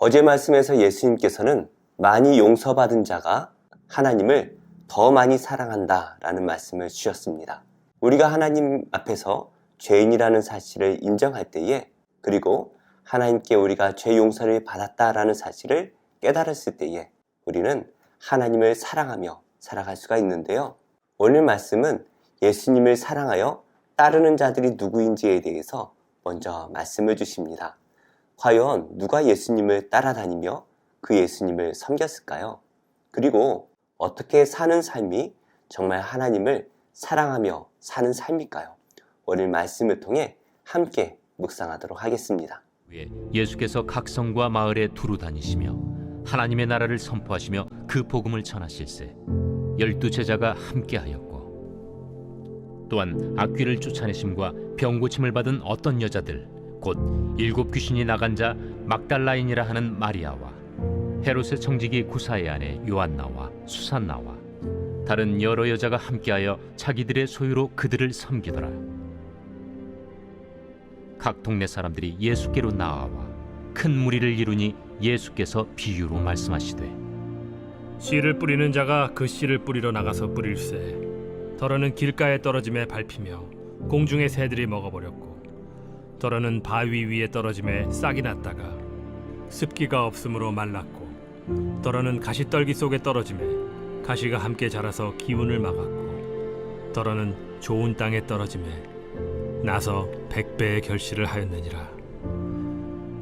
어제 말씀에서 예수님께서는 많이 용서받은 자가 하나님을 더 많이 사랑한다 라는 말씀을 주셨습니다. 우리가 하나님 앞에서 죄인이라는 사실을 인정할 때에, 그리고 하나님께 우리가 죄 용서를 받았다라는 사실을 깨달았을 때에 우리는 하나님을 사랑하며 살아갈 수가 있는데요. 오늘 말씀은 예수님을 사랑하여 따르는 자들이 누구인지에 대해서 먼저 말씀을 주십니다. 과연 누가 예수님을 따라다니며 그 예수님을 섬겼을까요? 그리고 어떻게 사는 삶이 정말 하나님을 사랑하며 사는 삶일까요? 오늘 말씀을 통해 함께 묵상하도록 하겠습니다. 예수께서 각 성과 마을에 두루 다니시며 하나님의 나라를 선포하시며 그 복음을 전하실세 12 제자가 함께하였고, 또한 악귀를 쫓아내심과 병 고침을 받은 어떤 여자들 곧 7 귀신이 나간 자 막달라인이라 하는 마리아와 헤롯의 청지기 구사의 아내 요한나와 수산나와 다른 여러 여자가 함께하여 자기들의 소유로 그들을 섬기더라. 각 동네 사람들이 예수께로 나아와 큰 무리를 이루니 예수께서 비유로 말씀하시되, 씨를 뿌리는 자가 그 씨를 뿌리러 나가서 뿌릴새 더러는 길가에 떨어짐에 밟히며 공중의 새들이 먹어버렸고, 더러는 바위 위에 떨어짐에 싹이 났다가 습기가 없으므로 말랐고, 더러는 가시떨기 속에 떨어짐에 가시가 함께 자라서 기운을 막았고, 더러는 좋은 땅에 떨어짐에 나서 100배의 결실을 하였느니라.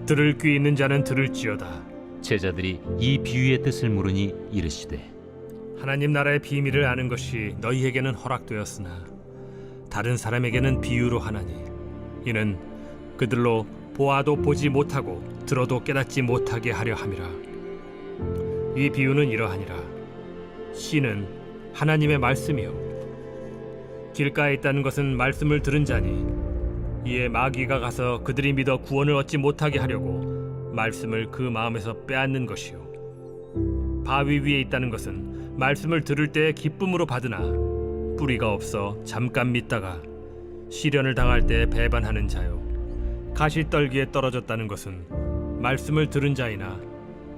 들을 귀 있는 자는 들을지어다. 제자들이 이 비유의 뜻을 물으니 이르시되, 하나님 나라의 비밀을 아는 것이 너희에게는 허락되었으나 다른 사람에게는 비유로 하나니, 이는 그들로 보아도 보지 못하고 들어도 깨닫지 못하게 하려 함이라. 이 비유는 이러하니라. 씨는 하나님의 말씀이요 길가에 있다는 것은 말씀을 들은 자니, 이에 마귀가 가서 그들이 믿어 구원을 얻지 못하게 하려고 말씀을 그 마음에서 빼앗는 것이요 바위 위에 있다는 것은 말씀을 들을 때에 기쁨으로 받으나 뿌리가 없어 잠깐 믿다가 시련을 당할 때 배반하는 자요 가시떨기에 떨어졌다는 것은 말씀을 들은 자이나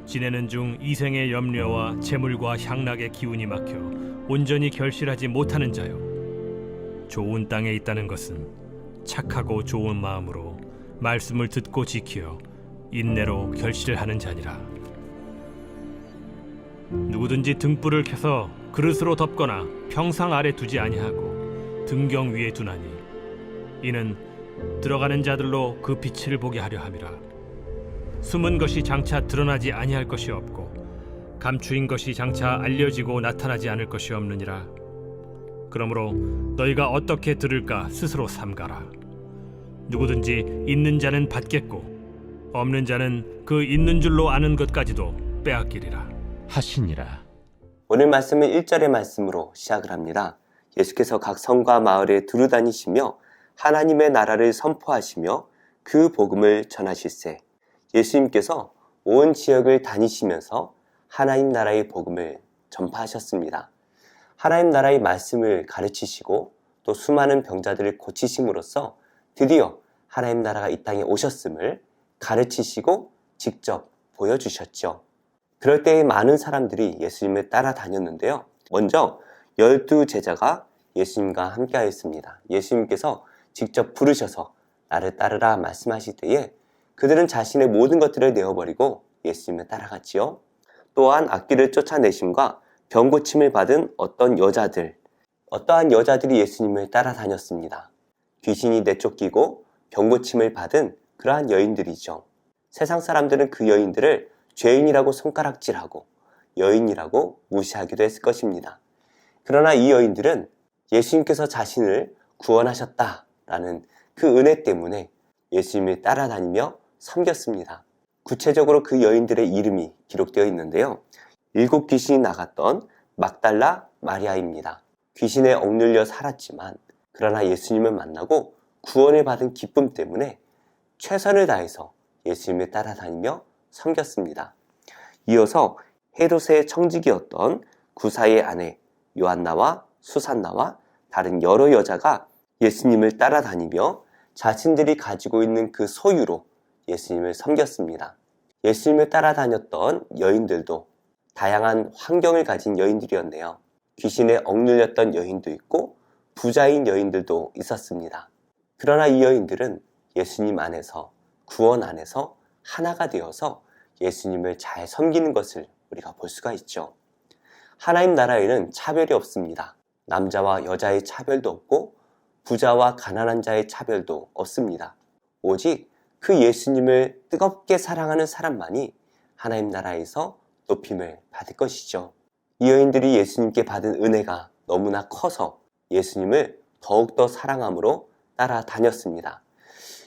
지내는 중 이생의 염려와 재물과 향락의 기운이 막혀 온전히 결실하지 못하는 자요 좋은 땅에 있다는 것은 착하고 좋은 마음으로 말씀을 듣고 지키어 인내로 결실을 하는 자니라. 누구든지 등불을 켜서 그릇으로 덮거나 평상 아래 두지 아니하고 등경 위에 두나니, 이는 들어가는 자들로 그 빛을 보게 하려 함이라. 숨은 것이 장차 드러나지 아니할 것이 없고 감추인 것이 장차 알려지고 나타나지 않을 것이 없느니라. 그러므로 너희가 어떻게 들을까 스스로 삼가라. 누구든지 있는 자는 받겠고 없는 자는 그 있는 줄로 아는 것까지도 빼앗기리라 하시니라. 오늘 말씀은 1절의 말씀으로 시작을 합니다. 예수께서 각 성과 마을에 두루 다니시며 하나님의 나라를 선포하시며 그 복음을 전하실세. 예수님께서 온 지역을 다니시면서 하나님 나라의 복음을 전파하셨습니다. 하나님 나라의 말씀을 가르치시고 또 수많은 병자들을 고치심으로써 드디어 하나님 나라가 이 땅에 오셨음을 가르치시고 직접 보여주셨죠. 그럴 때에 많은 사람들이 예수님을 따라다녔는데요. 먼저 12 제자가 예수님과 함께 하였습니다. 예수님께서 직접 부르셔서 나를 따르라 말씀하실 때에 그들은 자신의 모든 것들을 내어버리고 예수님을 따라갔지요. 또한 악귀를 쫓아내심과 병 고침을 받은 어떠한 여자들이 예수님을 따라다녔습니다. 귀신이 내쫓기고 병 고침을 받은 그러한 여인들이죠. 세상 사람들은 그 여인들을 죄인이라고 손가락질하고 여인이라고 무시하기도 했을 것입니다. 그러나 이 여인들은 예수님께서 자신을 구원하셨다라는 그 은혜 때문에 예수님을 따라다니며 섬겼습니다. 구체적으로 그 여인들의 이름이 기록되어 있는데요. 7 귀신이 나갔던 막달라 마리아입니다. 귀신에 억눌려 살았지만 그러나 예수님을 만나고 구원을 받은 기쁨 때문에 최선을 다해서 예수님을 따라다니며 섬겼습니다. 이어서 헤롯의 청지기였던 구사의 아내 요한나와 수산나와 다른 여러 여자가 예수님을 따라다니며 자신들이 가지고 있는 그 소유로 예수님을 섬겼습니다. 예수님을 따라다녔던 여인들도 다양한 환경을 가진 여인들이었네요. 귀신에 억눌렸던 여인도 있고 부자인 여인들도 있었습니다. 그러나 이 여인들은 예수님 안에서, 구원 안에서 하나가 되어서 예수님을 잘 섬기는 것을 우리가 볼 수가 있죠. 하나님 나라에는 차별이 없습니다. 남자와 여자의 차별도 없고 부자와 가난한 자의 차별도 없습니다. 오직 그 예수님을 뜨겁게 사랑하는 사람만이 하나님 나라에서 높임을 받을 것이죠. 이 여인들이 예수님께 받은 은혜가 너무나 커서 예수님을 더욱더 사랑함으로 따라다녔습니다.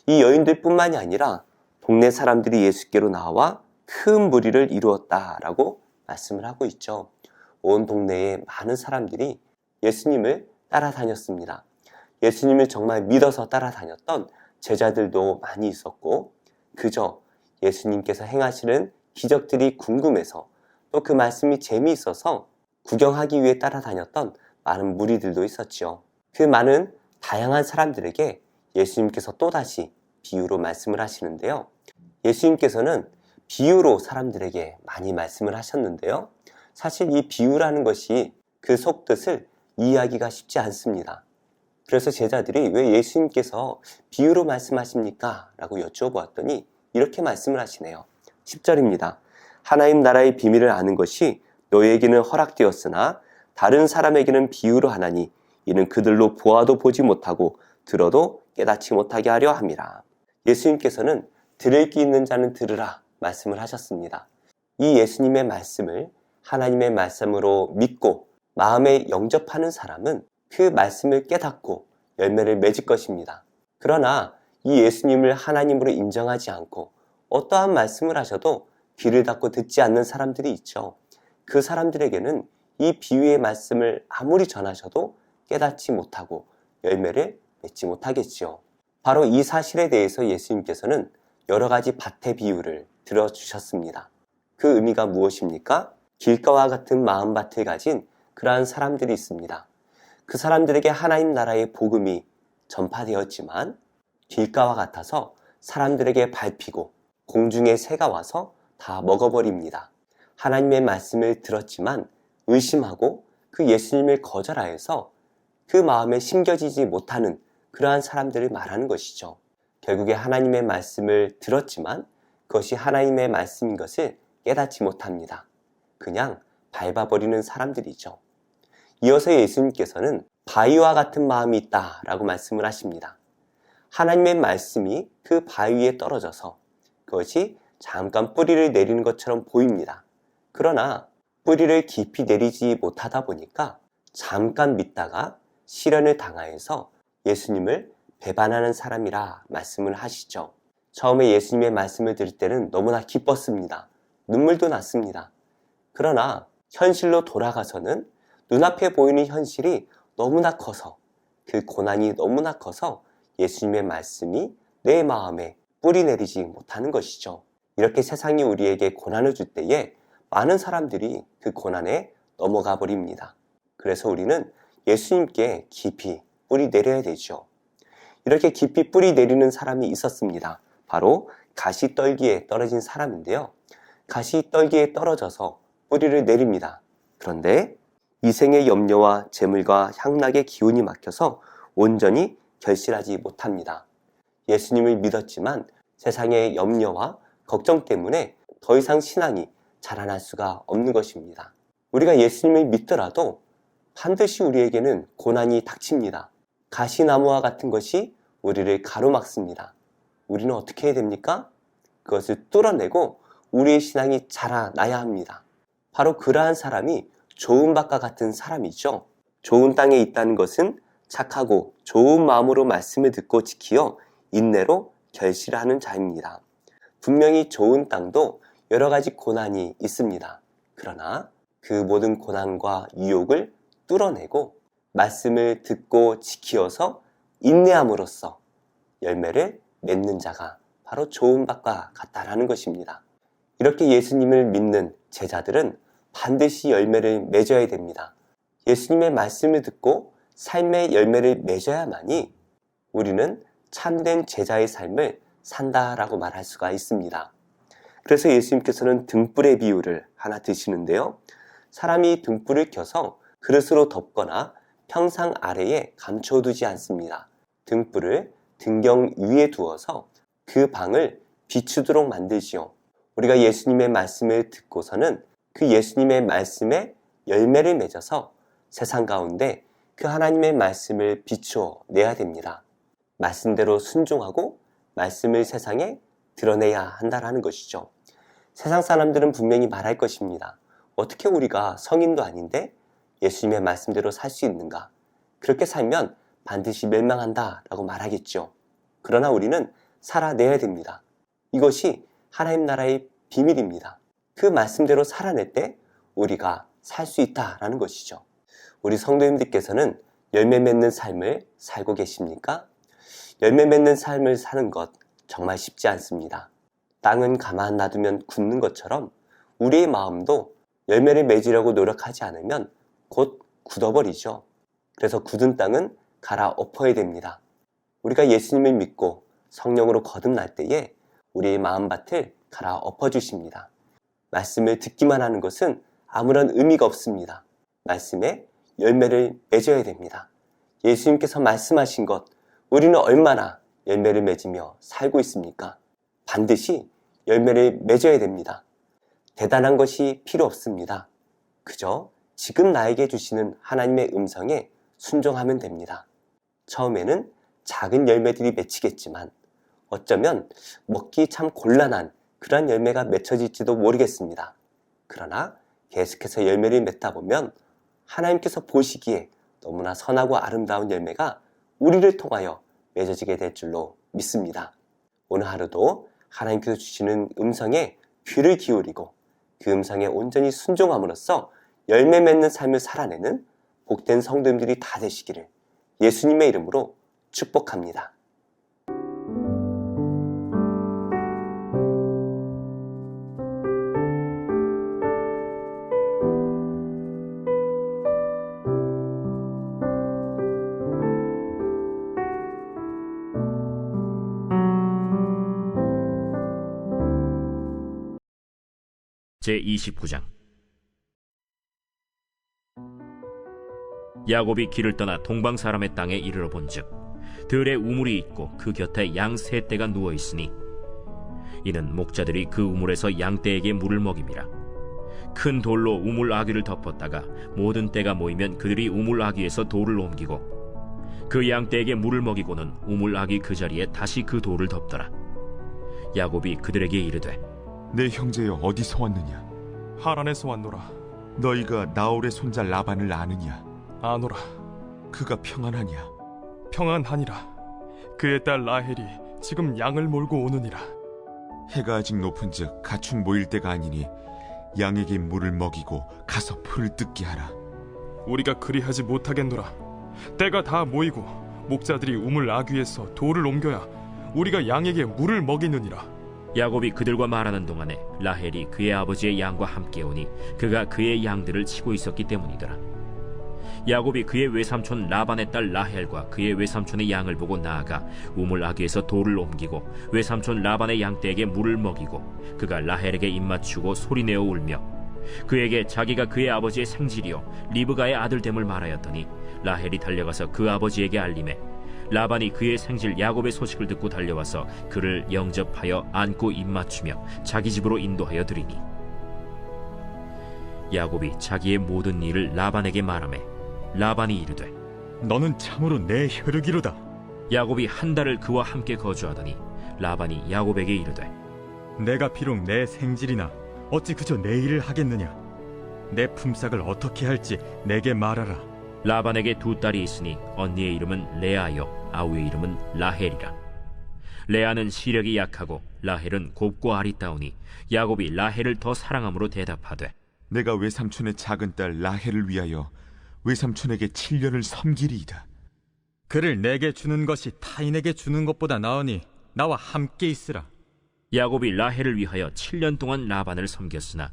이 여인들뿐만이 아니라 동네 사람들이 예수께로 나와 큰 무리를 이루었다라고 말씀을 하고 있죠. 온 동네에 많은 사람들이 예수님을 따라다녔습니다. 예수님을 정말 믿어서 따라다녔던 제자들도 많이 있었고 그저 예수님께서 행하시는 기적들이 궁금해서 또 그 말씀이 재미있어서 구경하기 위해 따라다녔던 많은 무리들도 있었지요. 그 많은 다양한 사람들에게 예수님께서 또다시 비유로 말씀을 하시는데요. 예수님께서는 비유로 사람들에게 많이 말씀을 하셨는데요. 사실 이 비유라는 것이 그 속뜻을 이해하기가 쉽지 않습니다. 그래서 제자들이 왜 예수님께서 비유로 말씀하십니까? 라고 여쭈어보았더니 이렇게 말씀을 하시네요. 10절입니다. 하나님 나라의 비밀을 아는 것이 너희에게는 허락되었으나 다른 사람에게는 비유로 하나니 이는 그들로 보아도 보지 못하고 들어도 깨닫지 못하게 하려 함이라. 예수님께서는 들을 귀 있는 자는 들으라 말씀을 하셨습니다. 이 예수님의 말씀을 하나님의 말씀으로 믿고 마음에 영접하는 사람은 그 말씀을 깨닫고 열매를 맺을 것입니다. 그러나 이 예수님을 하나님으로 인정하지 않고 어떠한 말씀을 하셔도 귀를 닫고 듣지 않는 사람들이 있죠. 그 사람들에게는 이 비유의 말씀을 아무리 전하셔도 깨닫지 못하고 열매를 맺지 못하겠지요. 바로 이 사실에 대해서 예수님께서는 여러 가지 밭의 비유를 들어주셨습니다. 그 의미가 무엇입니까? 길가와 같은 마음밭을 가진 그러한 사람들이 있습니다. 그 사람들에게 하나님 나라의 복음이 전파되었지만 길가와 같아서 사람들에게 밟히고 공중에 새가 와서 다 먹어버립니다. 하나님의 말씀을 들었지만 의심하고 그 예수님을 거절하여서 그 마음에 심겨지지 못하는 그러한 사람들을 말하는 것이죠. 결국에 하나님의 말씀을 들었지만 그것이 하나님의 말씀인 것을 깨닫지 못합니다. 그냥 밟아버리는 사람들이죠. 이어서 예수님께서는 바위와 같은 마음이 있다라고 말씀을 하십니다. 하나님의 말씀이 그 바위에 떨어져서 그것이 잠깐 뿌리를 내리는 것처럼 보입니다. 그러나 뿌리를 깊이 내리지 못하다 보니까 잠깐 믿다가 시련을 당하여서 예수님을 배반하는 사람이라 말씀을 하시죠. 처음에 예수님의 말씀을 들을 때는 너무나 기뻤습니다. 눈물도 났습니다. 그러나 현실로 돌아가서는 눈앞에 보이는 현실이 너무나 커서 그 고난이 너무나 커서 예수님의 말씀이 내 마음에 뿌리 내리지 못하는 것이죠. 이렇게 세상이 우리에게 고난을 줄 때에 많은 사람들이 그 고난에 넘어가 버립니다. 그래서 우리는 예수님께 깊이 뿌리 내려야 되죠. 이렇게 깊이 뿌리 내리는 사람이 있었습니다. 바로 가시떨기에 떨어진 사람인데요. 가시떨기에 떨어져서 뿌리를 내립니다. 그런데 이생의 염려와 재물과 향락의 기운이 막혀서 온전히 결실하지 못합니다. 예수님을 믿었지만 세상의 염려와 걱정 때문에 더 이상 신앙이 자라날 수가 없는 것입니다. 우리가 예수님을 믿더라도 반드시 우리에게는 고난이 닥칩니다. 가시나무와 같은 것이 우리를 가로막습니다. 우리는 어떻게 해야 됩니까? 그것을 뚫어내고 우리의 신앙이 자라나야 합니다. 바로 그러한 사람이 좋은 밭과 같은 사람이죠. 좋은 땅에 있다는 것은 착하고 좋은 마음으로 말씀을 듣고 지키어 인내로 결실하는 자입니다. 분명히 좋은 땅도 여러 가지 고난이 있습니다. 그러나 그 모든 고난과 유혹을 뚫어내고 말씀을 듣고 지키어서 인내함으로써 열매를 맺는 자가 바로 좋은 밭과 같다라는 것입니다. 이렇게 예수님을 믿는 제자들은 반드시 열매를 맺어야 됩니다. 예수님의 말씀을 듣고 삶의 열매를 맺어야만이 우리는 참된 제자의 삶을 산다라고 말할 수가 있습니다. 그래서 예수님께서는 등불의 비유를 하나 드시는데요. 사람이 등불을 켜서 그릇으로 덮거나 평상 아래에 감춰두지 않습니다. 등불을 등경 위에 두어서 그 방을 비추도록 만들지요. 우리가 예수님의 말씀을 듣고서는 그 예수님의 말씀에 열매를 맺어서 세상 가운데 그 하나님의 말씀을 비추어 내야 됩니다. 말씀대로 순종하고 말씀을 세상에 드러내야 한다는 것이죠. 세상 사람들은 분명히 말할 것입니다. 어떻게 우리가 성인도 아닌데 예수님의 말씀대로 살 수 있는가? 그렇게 살면 반드시 멸망한다 라고 말하겠죠. 그러나 우리는 살아내야 됩니다. 이것이 하나님 나라의 비밀입니다. 그 말씀대로 살아낼 때 우리가 살 수 있다라는 것이죠. 우리 성도님들께서는 열매 맺는 삶을 살고 계십니까? 열매 맺는 삶을 사는 것 정말 쉽지 않습니다. 땅은 가만 놔두면 굳는 것처럼 우리의 마음도 열매를 맺으려고 노력하지 않으면 곧 굳어버리죠. 그래서 굳은 땅은 갈아 엎어야 됩니다. 우리가 예수님을 믿고 성령으로 거듭날 때에 우리의 마음밭을 갈아 엎어주십니다. 말씀을 듣기만 하는 것은 아무런 의미가 없습니다. 말씀에 열매를 맺어야 됩니다. 예수님께서 말씀하신 것, 우리는 얼마나 열매를 맺으며 살고 있습니까? 반드시 열매를 맺어야 됩니다. 대단한 것이 필요 없습니다. 그저 지금 나에게 주시는 하나님의 음성에 순종하면 됩니다. 처음에는 작은 열매들이 맺히겠지만 어쩌면 먹기 참 곤란한 그런 열매가 맺혀질지도 모르겠습니다. 그러나 계속해서 열매를 맺다 보면 하나님께서 보시기에 너무나 선하고 아름다운 열매가 우리를 통하여 맺어지게 될 줄로 믿습니다. 오늘 하루도 하나님께서 주시는 음성에 귀를 기울이고 그 음성에 온전히 순종함으로써 열매 맺는 삶을 살아내는 복된 성도님들이 다 되시기를 예수님의 이름으로 축복합니다. 제29장 야곱이 길을 떠나 동방 사람의 땅에 이르러 본즉 들에 우물이 있고 그 곁에 양 세 떼가 누워 있으니 이는 목자들이 그 우물에서 양 떼에게 물을 먹임이라. 큰 돌로 우물 아귀를 덮었다가 모든 떼가 모이면 그들이 우물 아귀에서 돌을 옮기고 그 양 떼에게 물을 먹이고는 우물 아귀 그 자리에 다시 그 돌을 덮더라. 야곱이 그들에게 이르되 내 형제여 어디서 왔느냐? 하란에서 왔노라. 너희가 나홀의 손자 라반을 아느냐? 아노라. 그가 평안하냐? 평안하니라. 그의 딸 라헬이 지금 양을 몰고 오느니라. 해가 아직 높은즉 가축 모일 때가 아니니 양에게 물을 먹이고 가서 풀을 뜯게 하라. 우리가 그리하지 못하겠노라. 때가 다 모이고 목자들이 우물 아귀에서 돌을 옮겨야 우리가 양에게 물을 먹이느니라. 야곱이 그들과 말하는 동안에 라헬이 그의 아버지의 양과 함께 오니 그가 그의 양들을 치고 있었기 때문이더라. 야곱이 그의 외삼촌 라반의 딸 라헬과 그의 외삼촌의 양을 보고 나아가 우물 아귀에서 돌을 옮기고 외삼촌 라반의 양떼에게 물을 먹이고 그가 라헬에게 입맞추고 소리내어 울며 그에게 자기가 그의 아버지의 생질이요 리브가의 아들됨을 말하였더니 라헬이 달려가서 그 아버지에게 알림해 라반이 그의 생질 야곱의 소식을 듣고 달려와서 그를 영접하여 안고 입맞추며 자기 집으로 인도하여 드리니 야곱이 자기의 모든 일을 라반에게 말하매 라반이 이르되 너는 참으로 내 혈육이로다. 야곱이 한 달을 그와 함께 거주하더니 라반이 야곱에게 이르되 내가 비록 내 생질이나 어찌 그저 내 일을 하겠느냐. 내 품삯을 어떻게 할지 내게 말하라. 라반에게 두 딸이 있으니 언니의 이름은 레아요 아우의 이름은 라헬이라. 레아는 시력이 약하고 라헬은 곱고 아리따우니 야곱이 라헬을 더 사랑함으로 대답하되 내가 외삼촌의 작은 딸 라헬을 위하여 외삼촌에게 7년을 섬기리이다. 그를 내게 주는 것이 타인에게 주는 것보다 나으니 나와 함께 있으라. 야곱이 라헬을 위하여 7년 동안 라반을 섬겼으나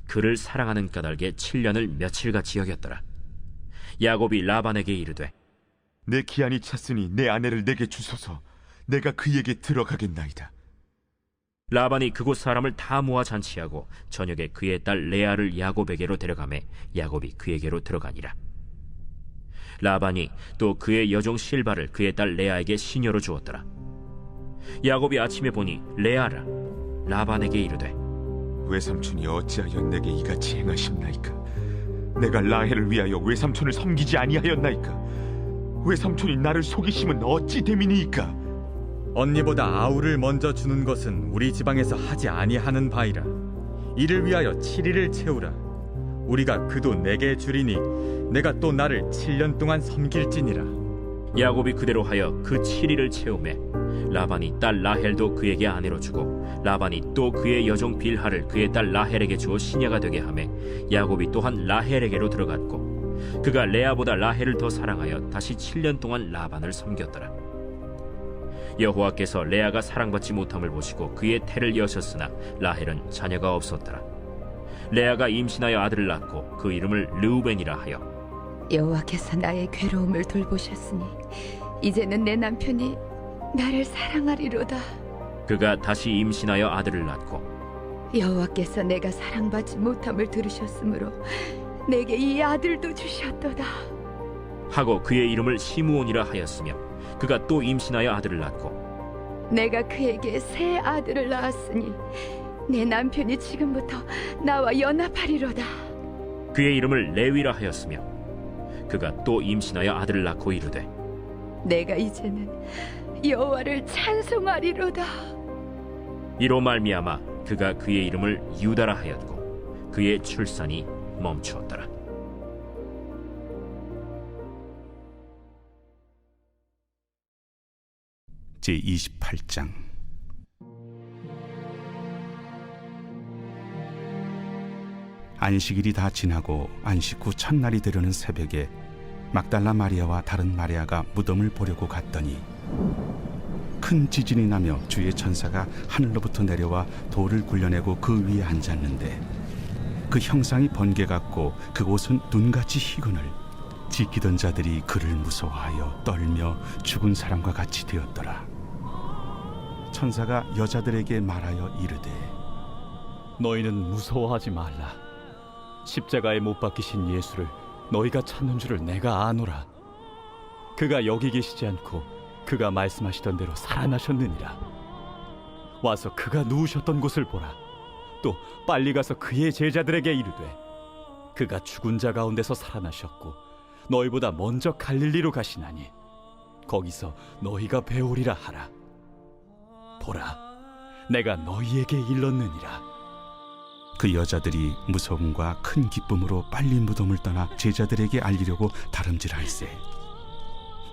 그를 사랑하는 까닭에 7년을 며칠같이 여겼더라. 야곱이 라반에게 이르되 내 기한이 찼으니 내 아내를 내게 주소서. 내가 그에게 들어가겠나이다. 라반이 그곳 사람을 다 모아 잔치하고 저녁에 그의 딸 레아를 야곱에게로 데려가매 야곱이 그에게로 들어가니라. 라반이 또 그의 여종 실바를 그의 딸 레아에게 시녀로 주었더라. 야곱이 아침에 보니 레아라. 라반에게 이르되 외삼촌이 어찌하여 내게 이같이 행하십나이까? 내가 라헬을 위하여 외삼촌을 섬기지 아니하였나이까? 외삼촌이 나를 속이심은 어찌 됨이니이까? 언니보다 아우를 먼저 주는 것은 우리 지방에서 하지 아니하는 바이라. 이를 위하여 7일을 채우라. 우리가 그도 내게 주리니 내가 또 나를 7년 동안 섬길지니라. 야곱이 그대로 하여 그 7일을 채우매 라반이 딸 라헬도 그에게 아내로 주고 라반이 또 그의 여종 빌하를 그의 딸 라헬에게 주어 시녀가 되게 하매 야곱이 또한 라헬에게로 들어갔고 그가 레아보다 라헬을 더 사랑하여 다시 7년 동안 라반을 섬겼더라. 여호와께서 레아가 사랑받지 못함을 보시고 그의 태를 여셨으나 라헬은 자녀가 없었더라. 레아가 임신하여 아들을 낳고 그 이름을 르우벤이라 하여 여호와께서 나의 괴로움을 돌보셨으니 이제는 내 남편이 나를 사랑하리로다. 그가 다시 임신하여 아들을 낳고 여호와께서 내가 사랑받지 못함을 들으셨으므로 내게 이 아들도 주셨도다. 하고 그의 이름을 시므온이라 하였으며 그가 또 임신하여 아들을 낳고 내가 그에게 새 아들을 낳았으니 내 남편이 지금부터 나와 연합하리로다. 그의 이름을 레위라 하였으며 그가 또 임신하여 아들을 낳고 이르되 내가 이제는 여호와를 찬송하리로다. 이로 말미암아 그가 그의 이름을 유다라 하였고 그의 출산이 멈추었더라. 제28장. 안식일이 다 지나고 안식 후 첫날이 되려는 새벽에 막달라 마리아와 다른 마리아가 무덤을 보려고 갔더니 큰 지진이 나며 주의 천사가 하늘로부터 내려와 돌을 굴려내고 그 위에 앉았는데 그 형상이 번개 같고 그곳은 눈같이 희근을 지키던 자들이 그를 무서워하여 떨며 죽은 사람과 같이 되었더라. 천사가 여자들에게 말하여 이르되 너희는 무서워하지 말라. 십자가에 못 박히신 예수를 너희가 찾는 줄을 내가 아노라. 그가 여기 계시지 않고 그가 말씀하시던 대로 살아나셨느니라. 와서 그가 누우셨던 곳을 보라. 또 빨리 가서 그의 제자들에게 이르되 그가 죽은 자 가운데서 살아나셨고 너희보다 먼저 갈릴리로 가시나니 거기서 너희가 배우리라 하라. 보라, 내가 너희에게 일렀느니라. 그 여자들이 무서움과 큰 기쁨으로 빨리 무덤을 떠나 제자들에게 알리려고 다름질할세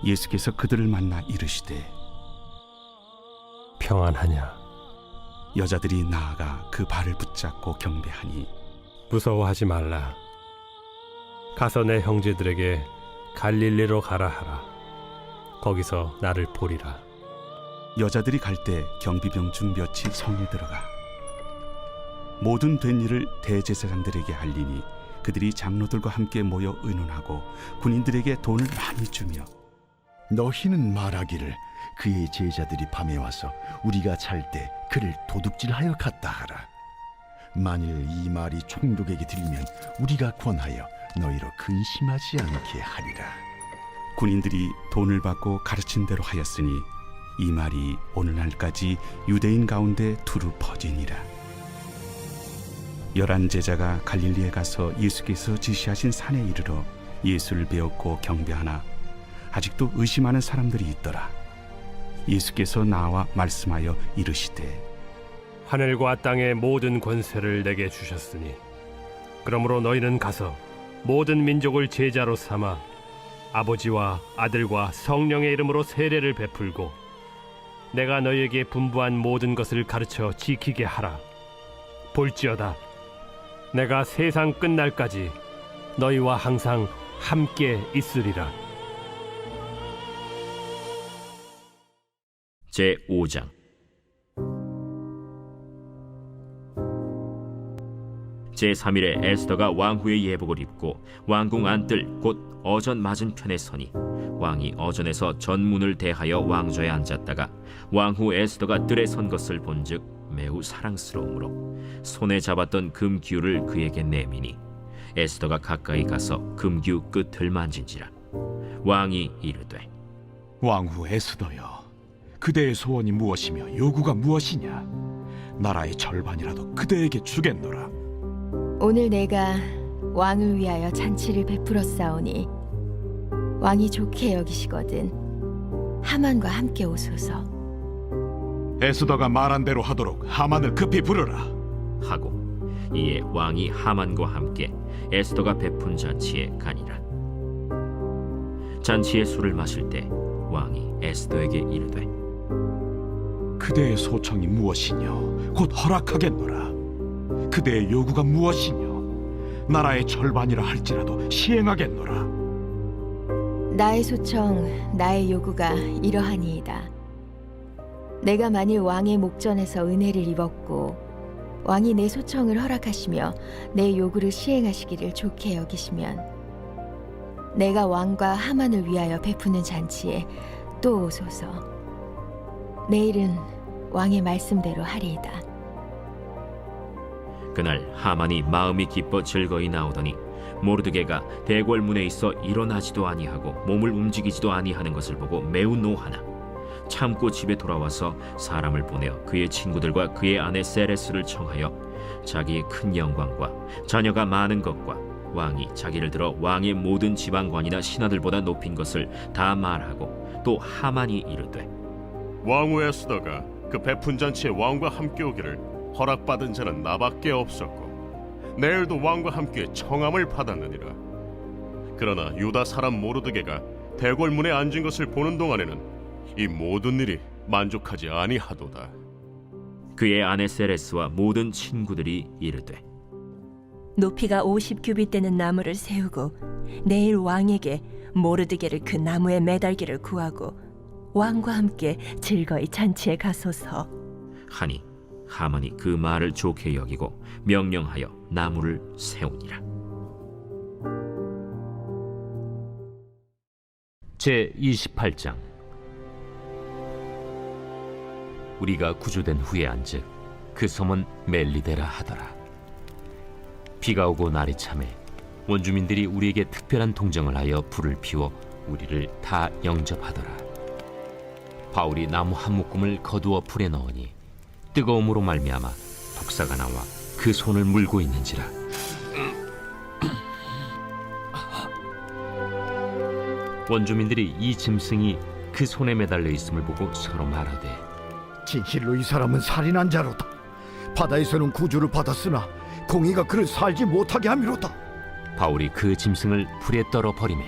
예수께서 그들을 만나 이르시되 평안하냐? 여자들이 나아가 그 발을 붙잡고 경배하니 무서워하지 말라. 가서 내 형제들에게 갈릴리로 가라 하라. 거기서 나를 보리라. 여자들이 갈 때 경비병 중 몇이 성에 들어가 모든 된 일을 대제사장들에게 알리니 그들이 장로들과 함께 모여 의논하고 군인들에게 돈을 많이 주며 너희는 말하기를 그의 제자들이 밤에 와서 우리가 잘 때 그를 도둑질하여 갔다 하라. 만일 이 말이 총독에게 들리면 우리가 권하여 너희로 근심하지 않게 하리라. 군인들이 돈을 받고 가르친 대로 하였으니 이 말이 오늘날까지 유대인 가운데 두루 퍼지니라. 11 제자가 갈릴리에 가서 예수께서 지시하신 산에 이르러 예수를 배웠고 경배하나 아직도 의심하는 사람들이 있더라. 예수께서 나와 말씀하여 이르시되 하늘과 땅의 모든 권세를 내게 주셨으니 그러므로 너희는 가서 모든 민족을 제자로 삼아 아버지와 아들과 성령의 이름으로 세례를 베풀고 내가 너희에게 분부한 모든 것을 가르쳐 지키게 하라. 볼지어다 내가 세상 끝날까지 너희와 항상 함께 있으리라. 제5장. 제3일에 에스더가 왕후의 예복을 입고 왕궁 안뜰 곧 어전 맞은편에 서니 왕이 어전에서 전문을 대하여 왕좌에 앉았다가 왕후 에스더가 뜰에 선 것을 본즉 매우 사랑스러우므로 손에 잡았던 금기울을 그에게 내미니 에스더가 가까이 가서 금기우 끝을 만진지라. 왕이 이르되 왕후 에스더여, 그대의 소원이 무엇이며 요구가 무엇이냐? 나라의 절반이라도 그대에게 주겠노라. 오늘 내가 왕을 위하여 잔치를 베풀었사오니 왕이 좋게 여기시거든 하만과 함께 오소서. 에스더가 말한 대로 하도록 하만을 급히 부르라 하고 이에 왕이 하만과 함께 에스더가 베푼 잔치에 가니라. 잔치의 술을 마실 때 왕이 에스더에게 이르되 그대의 소청이 무엇이뇨? 곧 허락하겠노라. 그대의 요구가 무엇이뇨? 나라의 절반이라 할지라도 시행하겠노라. 나의 소청, 나의 요구가 이러하니이다. 내가 만일 왕의 목전에서 은혜를 입었고 왕이 내 소청을 허락하시며 내 요구를 시행하시기를 좋게 여기시면 내가 왕과 하만을 위하여 베푸는 잔치에 또 오소서. 내일은 왕의 말씀대로 하리이다. 그날 하만이 마음이 기뻐 즐거이 나오더니 모르드게가 대궐문에 있어 일어나지도 아니하고 몸을 움직이지도 아니하는 것을 보고 매우 노하나 참고 집에 돌아와서 사람을 보내어 그의 친구들과 그의 아내 세레스를 청하여 자기의 큰 영광과 자녀가 많은 것과 왕이 자기를 들어 왕의 모든 지방관이나 신하들보다 높인 것을 다 말하고 또 하만이 이르되 왕후 에스더가 그 베푼 잔치에 왕과 함께 오기를 허락받은 자는 나밖에 없었고 내일도 왕과 함께 청함을 받았느니라. 그러나 유다 사람 모르드게가 대궐문에 앉은 것을 보는 동안에는 이 모든 일이 만족하지 아니하도다. 그의 아내 세레스와 모든 친구들이 이르되 높이가 50규빗 되는 나무를 세우고 내일 왕에게 모르드게를 그 나무에 매달기를 구하고 왕과 함께 즐거이 잔치에 가소서 하니 하만이 그 말을 좋게 여기고 명령하여 나무를 세우니라. 제28장. 우리가 구조된 후에 안즉 그 섬은 멜리데라 하더라. 비가 오고 날이 차매 원주민들이 우리에게 특별한 동정을 하여 불을 피워 우리를 다 영접하더라. 바울이 나무 한 묶음을 거두어 불에 넣으니 뜨거움으로 말미암아 독사가 나와 그 손을 물고 있는지라. 원주민들이 이 짐승이 그 손에 매달려 있음을 보고 서로 말하되 진실로 이 사람은 살인한 자로다. 바다에서는 구주를 받았으나 공의가 그를 살지 못하게 함이로다. 바울이 그 짐승을 불에 떨어 버리매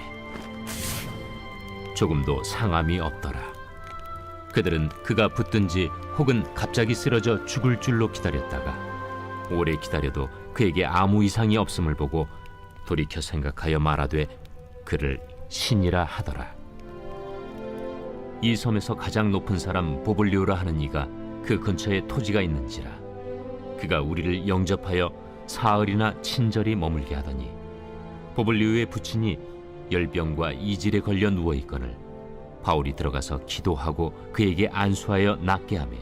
조금도 상함이 없더라. 그들은 그가 붙든지 혹은 갑자기 쓰러져 죽을 줄로 기다렸다가 오래 기다려도 그에게 아무 이상이 없음을 보고 돌이켜 생각하여 말하되 그를 신이라 하더라. 이 섬에서 가장 높은 사람 보블리오라 하는 이가 그 근처에 토지가 있는지라. 그가 우리를 영접하여 사흘이나 친절히 머물게 하더니 보블리오의 부친이 열병과 이질에 걸려 누워 있거늘 바울이 들어가서 기도하고 그에게 안수하여 낫게 하매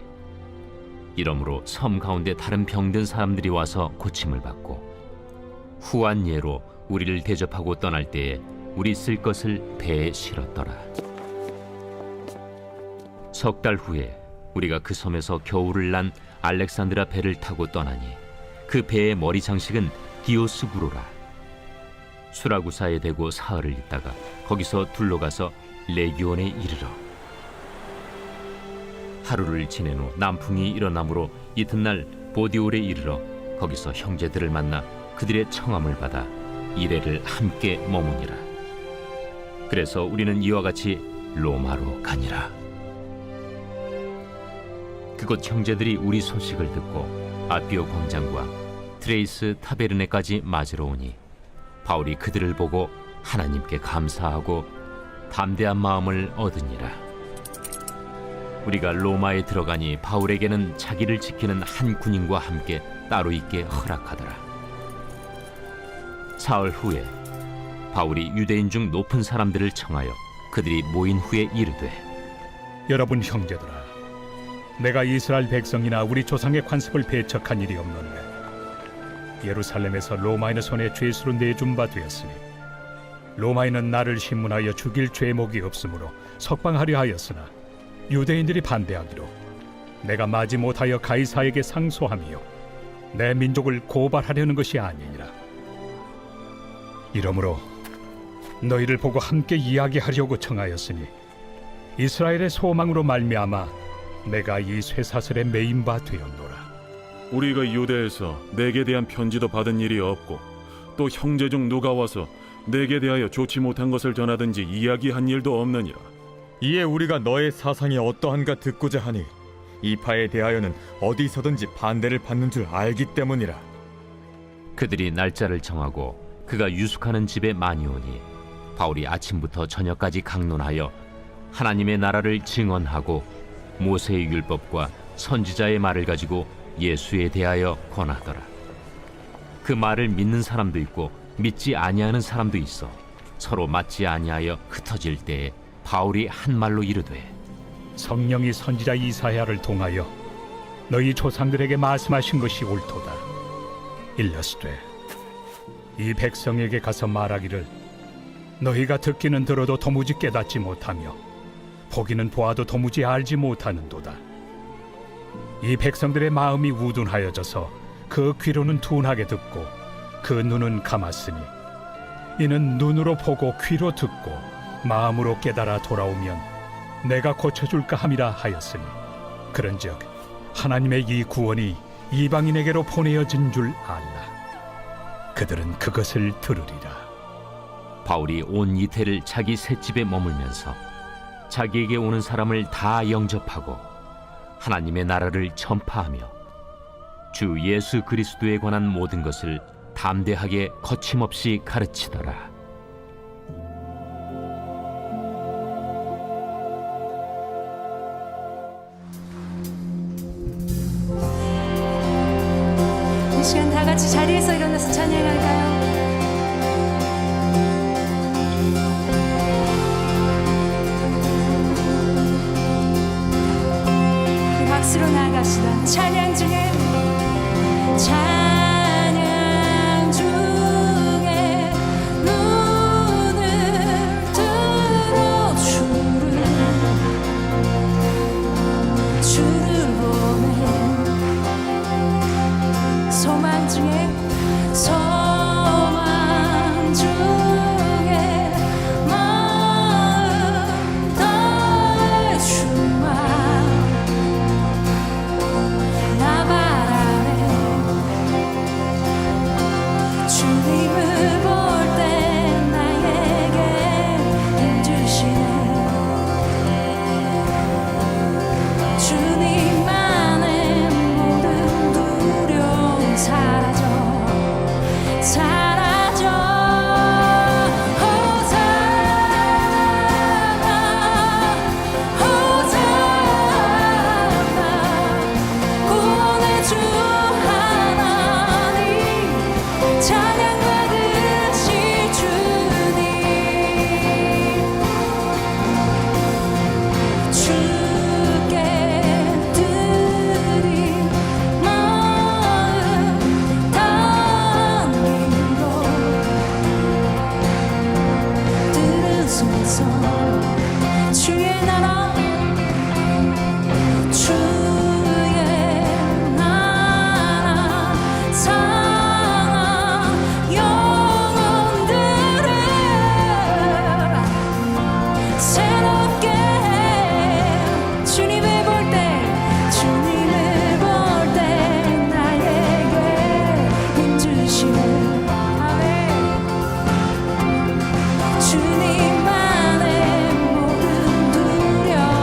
이러므로 섬 가운데 다른 병든 사람들이 와서 고침을 받고 후한 예로 우리를 대접하고 떠날 때에 우리 쓸 것을 배에 실었더라. 석 달 후에 우리가 그 섬에서 겨울을 난 알렉산드라 배를 타고 떠나니 그 배의 머리 장식은 디오스구로라. 수라구사에 대고 사흘을 있다가 거기서 둘러가서 레기온에 이르러 하루를 지낸 후 남풍이 일어나므로 이튿날 보디올에 이르러 거기서 형제들을 만나 그들의 청함을 받아 이레를 함께 머무니라. 그래서 우리는 이와 같이 로마로 가니라. 그곳 형제들이 우리 소식을 듣고 아비오 광장과 트레이스 타베르네까지 맞으러 오니 바울이 그들을 보고 하나님께 감사하고 담대한 마음을 얻으니라. 우리가 로마에 들어가니 바울에게는 자기를 지키는 한 군인과 함께 따로 있게 허락하더라. 사흘 후에 바울이 유대인 중 높은 사람들을 청하여 그들이 모인 후에 이르되 여러분 형제들아, 내가 이스라엘 백성이나 우리 조상의 관습을 배척한 일이 없노니 예루살렘에서 로마인의 손에 죄수로 내준 바 되었으니 로마인은 나를 신문하여 죽일 죄목이 없으므로 석방하려 하였으나 유대인들이 반대하기로 내가 마지 못하여 가이사에게 상소하며 내 민족을 고발하려는 것이 아니니라. 이러므로 너희를 보고 함께 이야기하려고 청하였으니 이스라엘의 소망으로 말미암아 내가 이 쇠사슬에 매인 바 되었노라. 우리가 유대에서 내게 대한 편지도 받은 일이 없고 또 형제 중 누가 와서 내게 대하여 좋지 못한 것을 전하든지 이야기한 일도 없느니라. 이에 우리가 너의 사상이 어떠한가 듣고자 하니 이 파에 대하여는 어디서든지 반대를 받는 줄 알기 때문이라. 그들이 날짜를 정하고 그가 유숙하는 집에 많이 오니 바울이 아침부터 저녁까지 강론하여 하나님의 나라를 증언하고 모세의 율법과 선지자의 말을 가지고 예수에 대하여 권하더라. 그 말을 믿는 사람도 있고 믿지 아니하는 사람도 있어 서로 맞지 아니하여 흩어질 때에 바울이 한 말로 이르되 성령이 선지자 이사야를 통하여 너희 조상들에게 말씀하신 것이 옳도다. 일러스되 이 백성에게 가서 말하기를 너희가 듣기는 들어도 도무지 깨닫지 못하며 보기는 보아도 도무지 알지 못하는도다. 이 백성들의 마음이 우둔하여져서 그 귀로는 둔하게 듣고 그 눈은 감았으니 이는 눈으로 보고 귀로 듣고 마음으로 깨달아 돌아오면 내가 고쳐줄까 함이라 하였으니 그런즉 하나님의 이 구원이 이방인에게로 보내어진 줄 알라. 그들은 그것을 들으리라. 바울이 온 이태를 자기 셋집에 머물면서 자기에게 오는 사람을 다 영접하고 하나님의 나라를 전파하며 주 예수 그리스도에 관한 모든 것을 담대하게 거침없이 가르치더라. 이 시간 다 같이 자리에서 일어나서 찬양할까요? 그 박수로 나아갑시다. 찬양 중에 찬양 중에 눈을 들어 주를 보네. 소망 중에 마음 다해 주마. 나 바라네. 주님을 볼 때 나에게 힘주시네. 주님만의 모든 두려움 사라져 구원의 주 하나님 찬양 받으실 주님. 주께 드린 마음 담기로 들으소서. 주의 나라 상한 영혼들을 새롭게 주님을 볼 때 나에게 힘주시네. 아멘. 주님만의 모든 두려움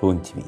좋은 TV